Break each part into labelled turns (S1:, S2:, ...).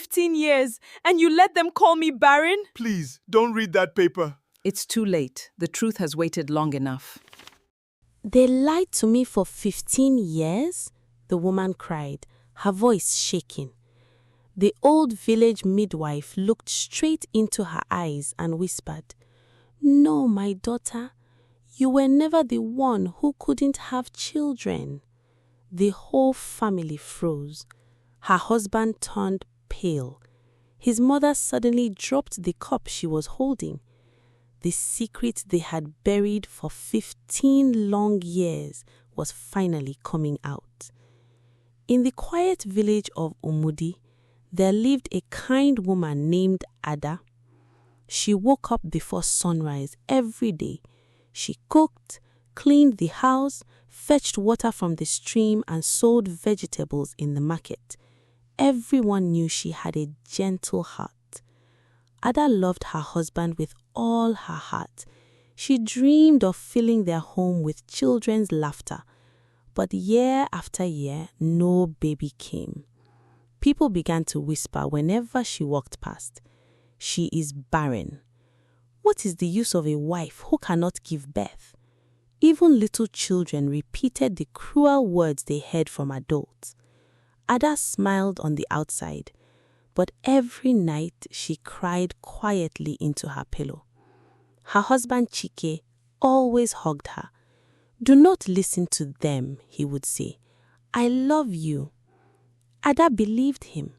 S1: 15 years, and you let them call me barren?
S2: Please, don't read that paper.
S1: It's too late. The truth has waited long enough.
S3: They lied to me for 15 years? The woman cried, her voice shaking. The old village midwife looked straight into her eyes and whispered, "No, my daughter, you were never the one who couldn't have children." The whole family froze. Her husband turned pale. His mother suddenly dropped the cup she was holding. The secret they had buried for 15 long years was finally coming out. In the quiet village of Umudi, there lived a kind woman named Ada. She woke up before sunrise every day. She cooked, cleaned the house, fetched water from the stream, and sold vegetables in the market. Everyone knew she had a gentle heart. Ada loved her husband with all her heart. She dreamed of filling their home with children's laughter. But year after year, no baby came. People began to whisper whenever she walked past, "She is barren. What is the use of a wife who cannot give birth?" Even little children repeated the cruel words they heard from adults. Ada smiled on the outside, but every night she cried quietly into her pillow. Her husband Chike always hugged her. "Do not listen to them," he would say. "I love you." Ada believed him.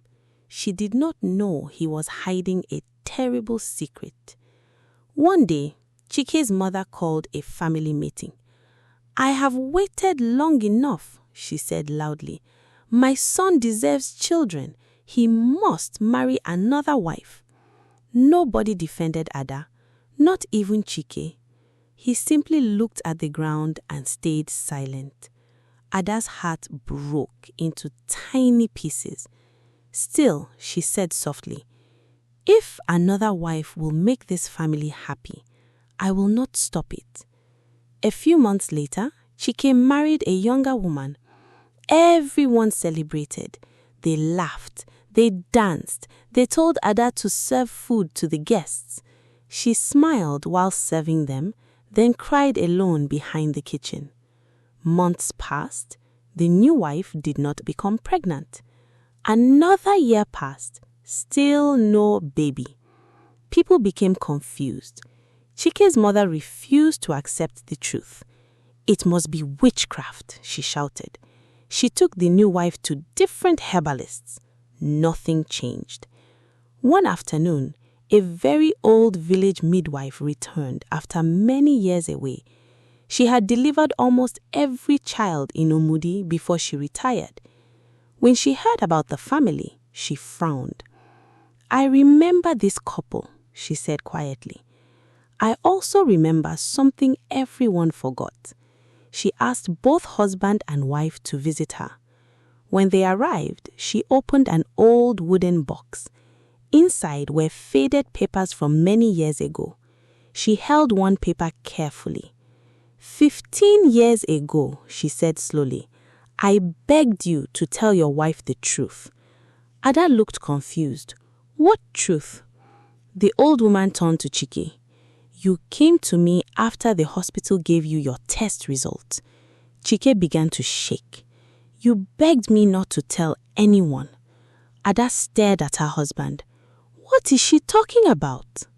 S3: She did not know he was hiding a terrible secret. One day, Chike's mother called a family meeting. "I have waited long enough," she said loudly. "My son deserves children. He must marry another wife." Nobody defended Ada, not even Chike. He simply looked at the ground and stayed silent. Ada's heart broke into tiny pieces. Still, she said softly, "If another wife will make this family happy, I will not stop it." A few months later, Chike married a younger woman. Everyone celebrated. They laughed. They danced. They told Ada to serve food to the guests. She smiled while serving them, then cried alone behind the kitchen. Months passed. The new wife did not become pregnant. Another year passed. Still no baby. People became confused. Chike's mother refused to accept the truth. "It must be witchcraft," she shouted. She took the new wife to different herbalists. Nothing changed. One afternoon, a very old village midwife returned after many years away. She had delivered almost every child in Umudi before she retired. When she heard about the family, she frowned. "I remember this couple," she said quietly. "I also remember something everyone forgot." She asked both husband and wife to visit her. When they arrived, she opened an old wooden box. Inside were faded papers from many years ago. She held one paper carefully. 15 years ago," she said slowly, "I begged you to tell your wife the truth." Ada looked confused. "What truth?" The old woman turned to Chike. "You came to me after the hospital gave you your test results." Chike began to shake. "You begged me not to tell anyone." Ada stared at her husband. What is she talking about?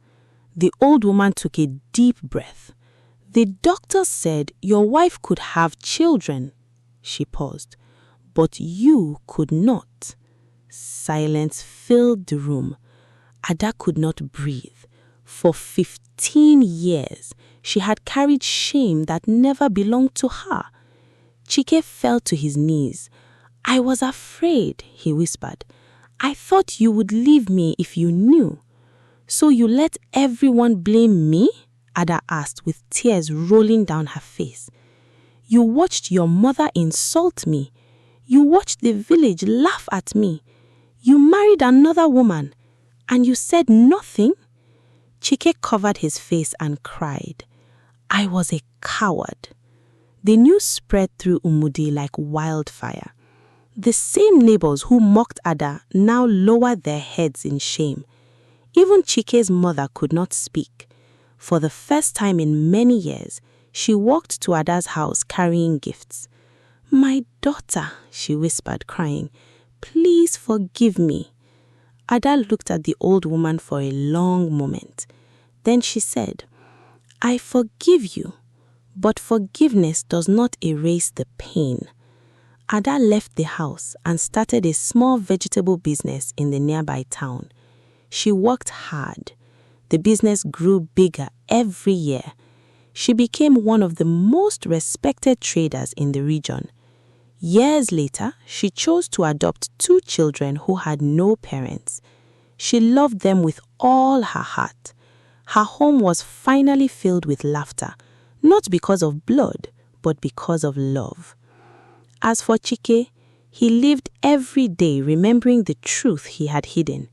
S3: The old woman took a deep breath. "The doctor said your wife could have children." She paused. "But you could not." Silence filled the room. Ada could not breathe. For 15 years, she had carried shame that never belonged to her. Chike fell to his knees. "I was afraid," he whispered. "I thought you would leave me if you knew." "So you let everyone blame me?" Ada asked with tears rolling down her face. "You watched your mother insult me. You watched the village laugh at me. You married another woman, and you said nothing?" Chike covered his face and cried. "I was a coward." The news spread through Umudi like wildfire. The same neighbors who mocked Ada now lowered their heads in shame. Even Chike's mother could not speak. For the first time in many years, she walked to Ada's house carrying gifts. "My daughter," she whispered, crying, "please forgive me." Ada looked at the old woman for a long moment. Then she said, "I forgive you, but forgiveness does not erase the pain." Ada left the house and started a small vegetable business in the nearby town. She worked hard. The business grew bigger every year. She became one of the most respected traders in the region. Years later, she chose to adopt 2 children who had no parents. She loved them with all her heart. Her home was finally filled with laughter, not because of blood, but because of love. As for Chike, he lived every day remembering the truth he had hidden.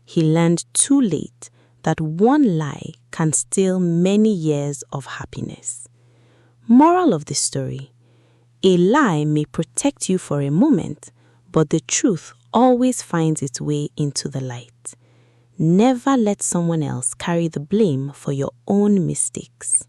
S3: He learned too late that one lie can steal many years of happiness. Moral of the story: a lie may protect you for a moment, but the truth always finds its way into the light. Never let someone else carry the blame for your own mistakes.